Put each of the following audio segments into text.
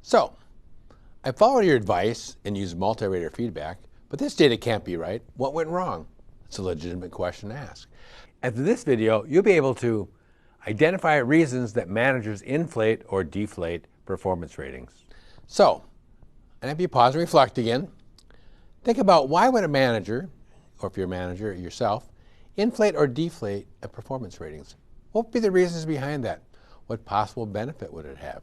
So, I followed your advice and used multi-rater feedback, but this data can't be right. What went wrong? It's a legitimate question to ask. After this video, you'll be able to identify reasons that managers inflate or deflate performance ratings. So, and if you pause and reflect again, think about why would a manager, or if you're a manager yourself, inflate or deflate a performance ratings? What would be the reasons behind that? What possible benefit would it have?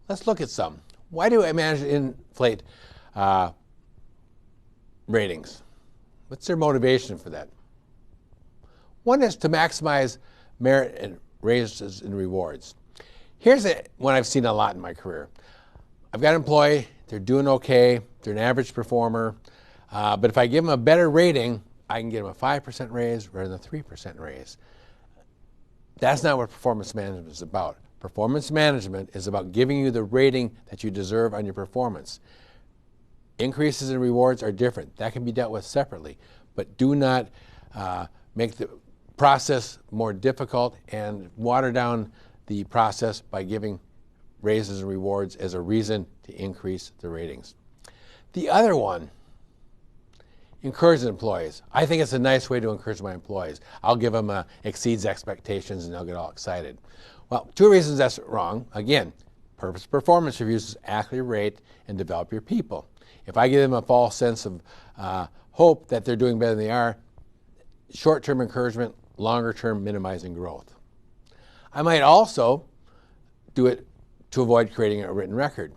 Let's look at some. Why do a manager inflate ratings? What's their motivation for that? One is to maximize merit and raises and rewards. Here's one I've seen a lot in my career. I've got an employee, they're doing okay, they're an average performer, but if I give them a better rating, I can get them a 5% raise rather than a 3% raise. That's not what performance management is about. Performance management is about giving you the rating that you deserve on your performance. Increases in rewards are different. That can be dealt with separately, but do not make the process more difficult and water down the process by giving raises and rewards as a reason to increase the ratings. The other one, encourage employees. I think it's a nice way to encourage my employees. I'll give them exceeds expectations and they'll get all excited. Well, two reasons that's wrong. Again, performance reviews is accurately rate and develop your people. If I give them a false sense of hope that they're doing better than they are, short-term encouragement, longer-term minimizing growth. I might also do it to avoid creating a written record.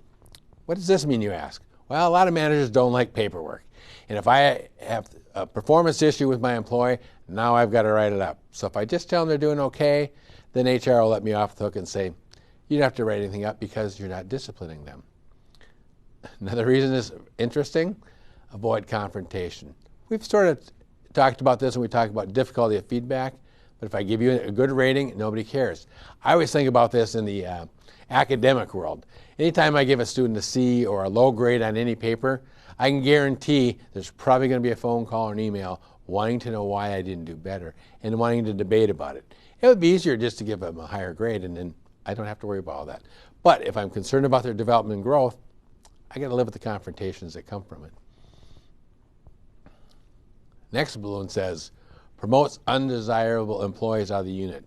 What does this mean, you ask? Well, a lot of managers don't like paperwork. And if I have a performance issue with my employee, now I've got to write it up. So if I just tell them they're doing okay, then HR will let me off the hook and say, you don't have to write anything up because you're not disciplining them. Another reason is interesting, avoid confrontation. We've sort of talked about this when we talk about difficulty of feedback, but if I give you a good rating, nobody cares. I always think about this in the academic world. Anytime I give a student a C or a low grade on any paper, I can guarantee there's probably going to be a phone call or an email wanting to know why I didn't do better and wanting to debate about it. It would be easier just to give them a higher grade and then I don't have to worry about all that. But if I'm concerned about their development and growth, I got to live with the confrontations that come from it. Next balloon says, promotes undesirable employees out of the unit.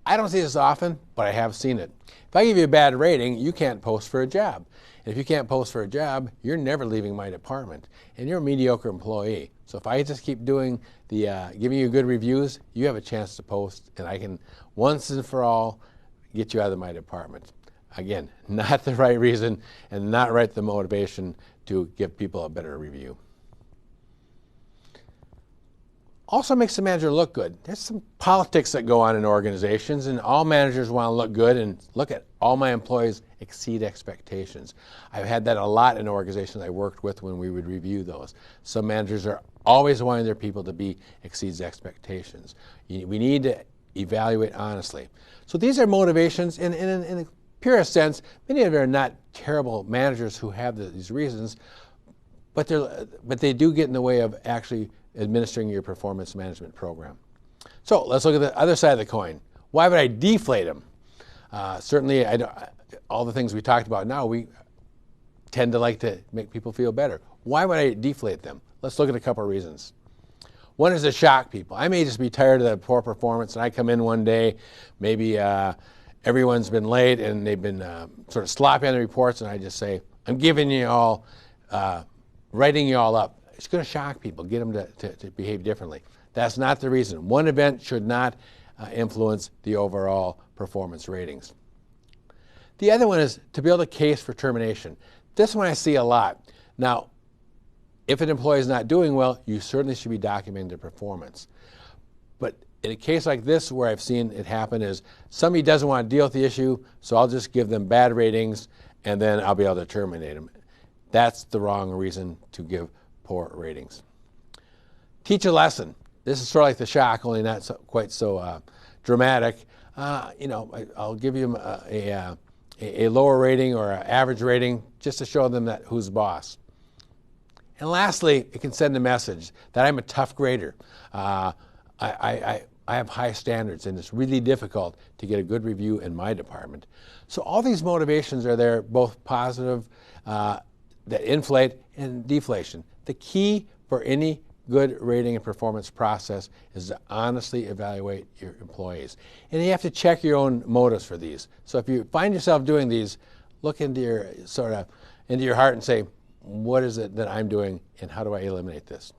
I don't see this often, but I have seen it. If I give you a bad rating, you can't post for a job. And if you can't post for a job, you're never leaving my department. And you're a mediocre employee. So if I just keep doing the giving you good reviews, you have a chance to post, and I can once and for all get you out of my department. Again, not the right reason and not right the motivation to give people a better review. Also makes the manager look good. There's some politics that go on in organizations, and all managers want to look good and look at all my employees exceed expectations. I've had that a lot in organizations I worked with when we would review those. Some managers are always wanting their people to be exceeds expectations. We need to evaluate honestly. So these are motivations in a purest sense. Many of them are not terrible managers who have these reasons, but they do get in the way of actually administering your performance management program. So let's look at the other side of the coin. Why would I deflate them? Certainly, all the things we talked about now, we tend to like to make people feel better. Why would I deflate them? Let's look at a couple of reasons. One is to shock people. I may just be tired of the poor performance, and I come in one day, maybe everyone's been late and they've been sort of sloppy on the reports, and I just say, I'm giving you all, writing you all up. It's going to shock people, get them to behave differently. That's not the reason. One event should not influence the overall performance ratings. The other one is to build a case for termination. This one I see a lot. Now, if an employee is not doing well, you certainly should be documenting their performance. But in a case like this where I've seen it happen is somebody doesn't want to deal with the issue, so I'll just give them bad ratings and then I'll be able to terminate them. That's the wrong reason to give poor ratings. Teach a lesson. This is sort of like the shock, only not quite so dramatic. I'll give you a lower rating or an average rating just to show them that who's boss. And lastly, it can send a message that I'm a tough grader. I I have high standards and it's really difficult to get a good review in my department. So all these motivations are there, both positive, that inflate, and deflation. The key for any good rating and performance process is to honestly evaluate your employees. And you have to check your own motives for these. So if you find yourself doing these, look into your heart and say, what is it that I'm doing and how do I eliminate this?